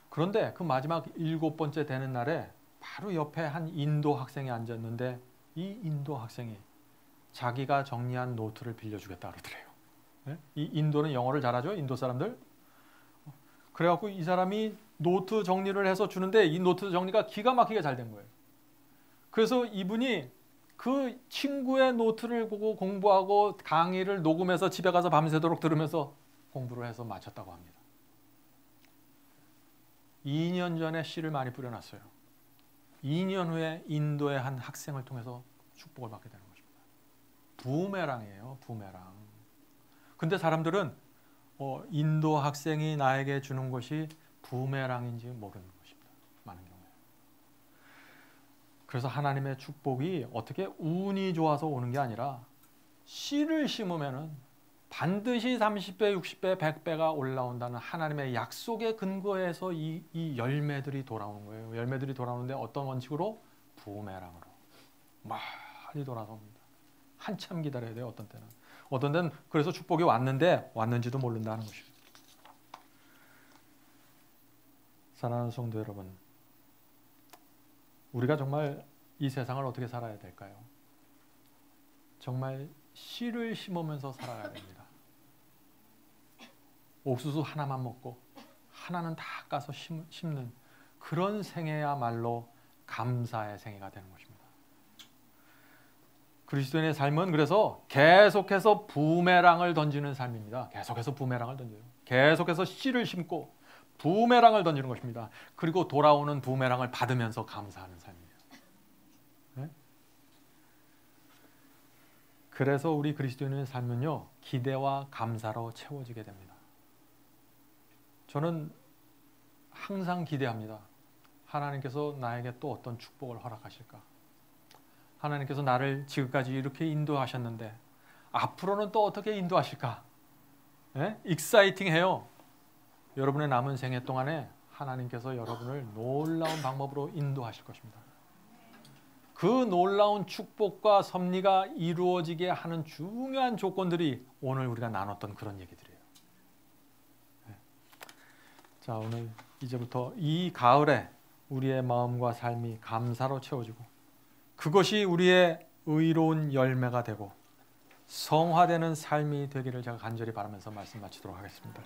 그런데 그 마지막 7번째 되는 날에 바로 옆에 한 인도 학생이 앉았는데 이 인도 학생이 자기가 정리한 노트를 빌려주겠다 그러더래요. 네? 이 인도는 영어를 잘하죠? 인도 사람들? 그래갖고 이 사람이 노트 정리를 해서 주는데 이 노트 정리가 기가 막히게 잘 된 거예요. 그래서 이분이 그 친구의 노트를 보고 공부하고 강의를 녹음해서 집에 가서 밤새도록 들으면서 공부를 해서 마쳤다고 합니다. 2년 전에 씨를 많이 뿌려놨어요. 2년 후에 인도의 한 학생을 통해서 축복을 받게 되는 것입니다. 부메랑이에요. 부메랑. 근데 사람들은 인도 학생이 나에게 주는 것이 부메랑인지 모르는 것입니다. 많은 경우에. 그래서 하나님의 축복이 어떻게 운이 좋아서 오는 게 아니라 씨를 심으면은 반드시 30배, 60배, 100배가 올라온다는 하나님의 약속에 근거해서 이 열매들이 돌아오는 거예요. 열매들이 돌아오는데 어떤 원칙으로? 부메랑으로. 많이 돌아서 옵니다. 한참 기다려야 돼요. 어떤 때는. 어떤 때는 그래서 축복이 왔는지도 모른다는 것입니다. 사랑하는 성도 여러분, 우리가 정말 이 세상을 어떻게 살아야 될까요? 정말 씨를 심으면서 살아야 됩니다. 옥수수 하나만 먹고 하나는 다 까서 심는 그런 생애야말로 감사의 생애가 되는 것입니다. 그리스도인의 삶은 그래서 계속해서 부메랑을 던지는 삶입니다. 계속해서 부메랑을 던져요. 계속해서 씨를 심고 부메랑을 던지는 것입니다. 그리고 돌아오는 부메랑을 받으면서 감사하는 삶이에요. 네? 그래서 우리 그리스도인의 삶은요, 기대와 감사로 채워지게 됩니다. 저는 항상 기대합니다. 하나님께서 나에게 또 어떤 축복을 허락하실까? 하나님께서 나를 지금까지 이렇게 인도하셨는데 앞으로는 또 어떻게 인도하실까? 익사이팅해요. 여러분의 남은 생애 동안에 하나님께서 여러분을 놀라운 방법으로 인도하실 것입니다. 그 놀라운 축복과 섭리가 이루어지게 하는 중요한 조건들이 오늘 우리가 나눴던 그런 얘기들이에요. 자, 오늘 이제부터 이 가을에 우리의 마음과 삶이 감사로 채워지고 그것이 우리의 의로운 열매가 되고 성화되는 삶이 되기를 제가 간절히 바라면서 말씀 마치도록 하겠습니다.